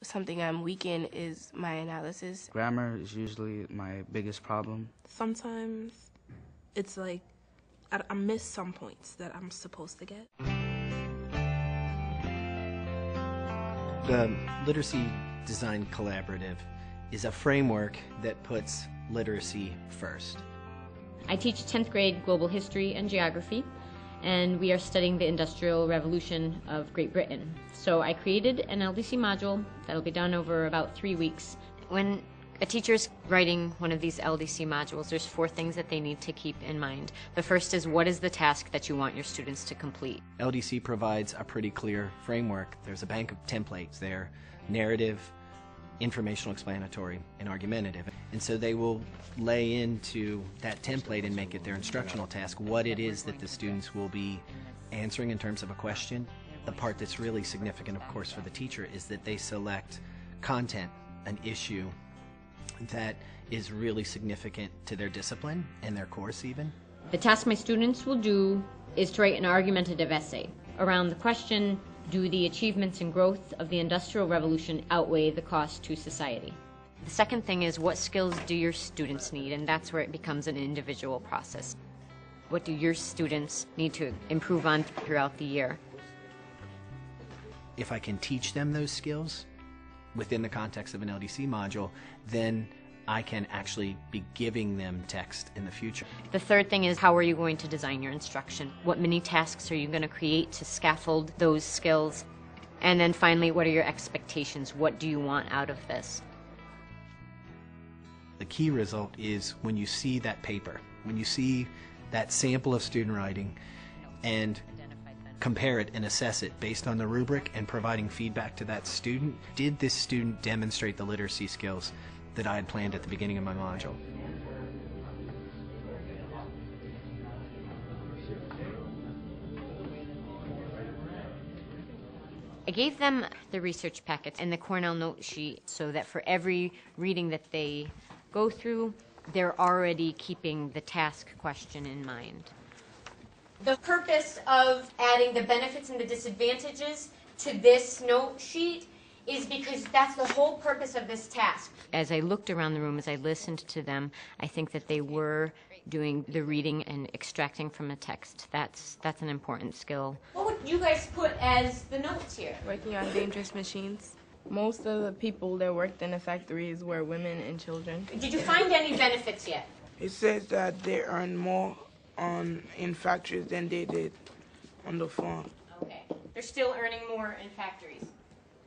Something I'm weak in is my analysis. Grammar is usually my biggest problem. Sometimes it's like I miss some points that I'm supposed to get. The Literacy Design Collaborative is a framework that puts literacy first. I teach 10th grade global history and geography, and we are studying the Industrial Revolution of Great Britain. So I created an LDC module that'll be done over about 3 weeks. When a teacher's writing one of these LDC modules, there's 4 things that they need to keep in mind. The first is, what is the task that you want your students to complete? LDC provides a pretty clear framework. There's a bank of templates there, narrative, informational, explanatory, and argumentative. And so they will lay into that template and make it their instructional task what it is that the students will be answering in terms of a question. The part that's really significant, of course, for the teacher is that they select content, an issue that is really significant to their discipline and their course even. The task my students will do is to write an argumentative essay around the question, do the achievements and growth of the Industrial Revolution outweigh the cost to society? The second thing is, what skills do your students need? And that's where it becomes an individual process. What do your students need to improve on throughout the year? If I can teach them those skills within the context of an LDC module, then I can actually be giving them text in the future. The third thing is, how are you going to design your instruction? What mini tasks are you going to create to scaffold those skills? And then finally, what are your expectations? What do you want out of this? The key result is when you see that paper, when you see that sample of student writing and compare it and assess it based on the rubric and providing feedback to that student. Did this student demonstrate the literacy skills that I had planned at the beginning of my module? I gave them the research packets and the Cornell note sheet so that for every reading that they go through, they're already keeping the task question in mind. The purpose of adding the benefits and the disadvantages to this note sheet is because that's the whole purpose of this task. As I looked around the room, as I listened to them, I think that they were doing the reading and extracting from a text. That's an important skill. What would you guys put as the notes here? Working on dangerous machines. Most of the people that worked in the factories were women and children. Did you find any benefits yet? It says that they earn more in factories than they did on the farm. Okay. They're still earning more in factories.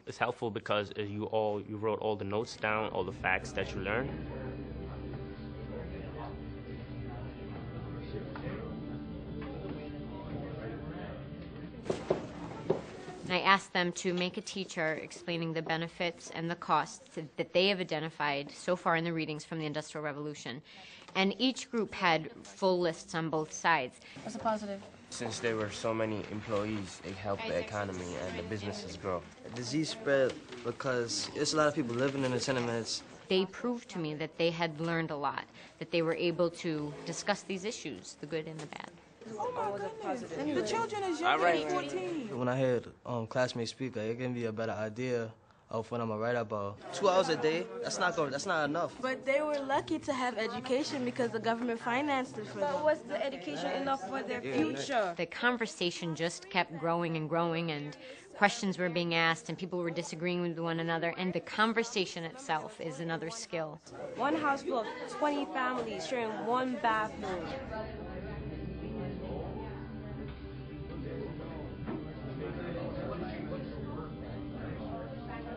It's helpful because you wrote all the notes down, all the facts that you learned. I asked them to make a teacher explaining the benefits and the costs that they have identified so far in the readings from the Industrial Revolution. And each group had full lists on both sides. What's a positive? Since there were so many employees, it helped the economy and the businesses grow. Disease spread because there's a lot of people living in the tenements. They proved to me that they had learned a lot, that they were able to discuss these issues, the good and the bad. Oh my goodness. The children is younger than 14. When I heard classmates speak, it gave me a better idea of what I'm gonna write about. 2 hours a day, that's not enough. But they were lucky to have education because the government financed it for them. But was the education enough for their future? The conversation just kept growing and growing, and questions were being asked, and people were disagreeing with one another, and the conversation itself is another skill. One house full of 20 families sharing one bathroom.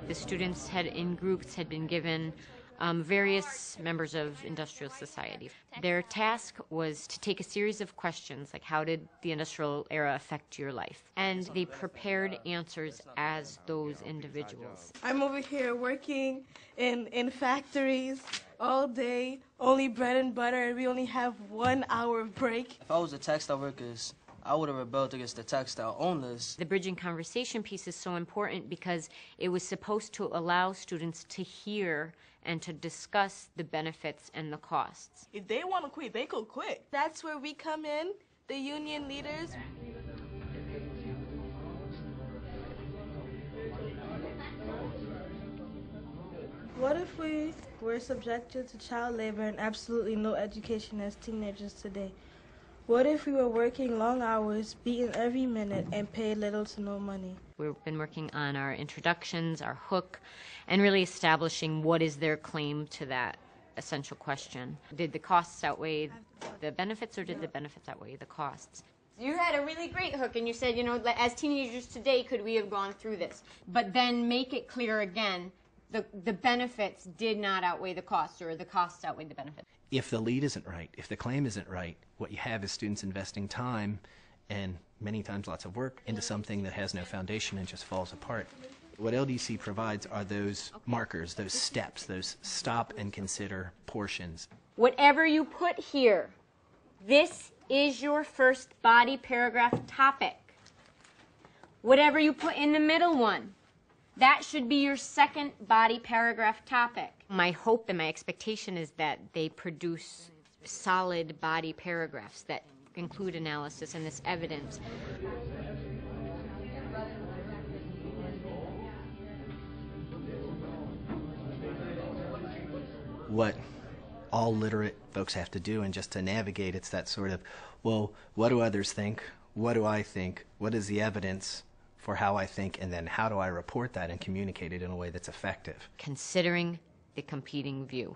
The students in groups had been given various members of industrial society. Their task was to take a series of questions, like how did the industrial era affect your life? And they prepared answers as those individuals. I'm over here working in factories all day, only bread and butter, and we only have 1 hour of break. If I was the textile workers, I would have rebelled against the textile owners. The bridging conversation piece is so important because it was supposed to allow students to hear and to discuss the benefits and the costs. If they want to quit, they could quit. That's where we come in, the union leaders. What if we were subjected to child labor and absolutely no education as teenagers today? What if we were working long hours, beaten every minute, and paid little to no money? We've been working on our introductions, our hook, and really establishing what is their claim to that essential question. Did the costs outweigh the benefits, or did the benefits outweigh the costs? You had a really great hook, and you said, you know, as teenagers today, could we have gone through this? But then make it clear again, the benefits did not outweigh the costs, or the costs outweighed the benefits. If the lead isn't right, if the claim isn't right, what you have is students investing time and many times lots of work into something that has no foundation and just falls apart. What LDC provides are those markers, those steps, those stop and consider portions. Whatever you put here, this is your first body paragraph topic. Whatever you put in the middle one, that should be your second body paragraph topic. My hope and my expectation is that they produce solid body paragraphs that include analysis and this evidence. What all literate folks have to do, and just to navigate, it's that sort of, well, what do others think? What do I think? What is the evidence for how I think? And then how do I report that and communicate it in a way that's effective? Considering the competing view.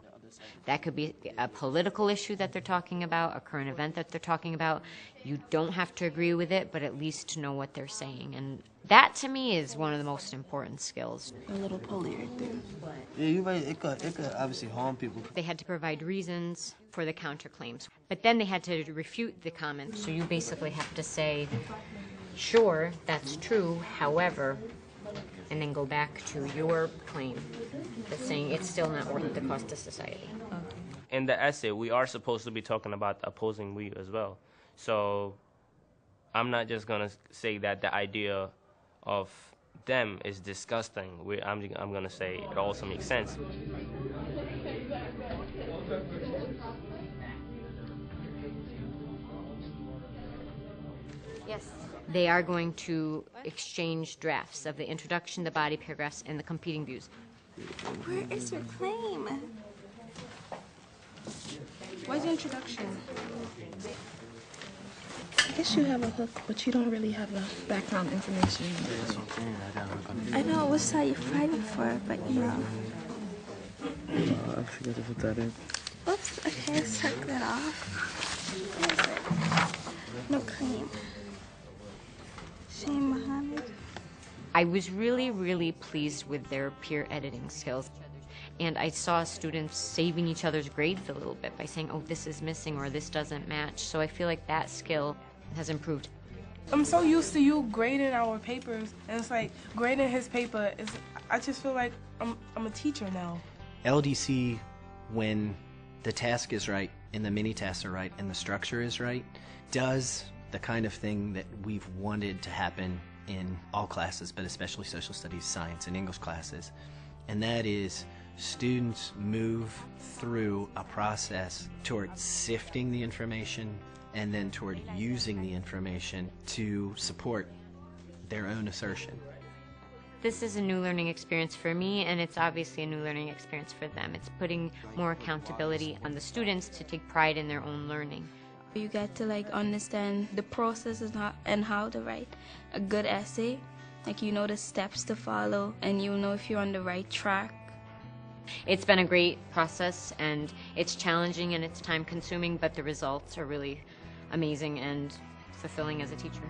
That could be a political issue that they're talking about, a current event that they're talking about. You don't have to agree with it, but at least to know what they're saying. And that, to me, is one of the most important skills. A little pulley right there. Yeah, you're right. It could obviously harm people. They had to provide reasons for the counterclaims, but then they had to refute the comments. So you basically have to say, sure, that's true, however, and then go back to your claim that's saying it's still not worth the cost to society. In the essay, we are supposed to be talking about the opposing view as well. So I'm not just going to say that the idea of them is disgusting. I'm going to say it also makes sense. Yes. They are going to exchange drafts of the introduction, the body paragraphs, and the competing views. Where is your claim? What's the introduction? I guess you have a hook, but you don't really have a background information. I know what side you're fighting for, but you know. I forgot to put that in. Oops, okay, let's check that off. What is it? No claim. Shane Muhammad. I was really, really pleased with their peer editing skills. And I saw students saving each other's grades a little bit by saying, oh, this is missing or this doesn't match. So I feel like that skill has improved. I'm so used to you grading our papers, and it's like grading his paper is. I just feel like I'm a teacher now. LDC, when the task is right and the mini tasks are right and the structure is right, does the kind of thing that we've wanted to happen in all classes, but especially social studies, science, and English classes. And that is students move through a process toward sifting the information and then toward using the information to support their own assertion. This is a new learning experience for me, and it's obviously a new learning experience for them. It's putting more accountability on the students to take pride in their own learning. You get to understand the process and how to write a good essay. You know the steps to follow, and you know if you're on the right track. It's been a great process, and it's challenging and it's time consuming, but the results are really amazing and fulfilling as a teacher.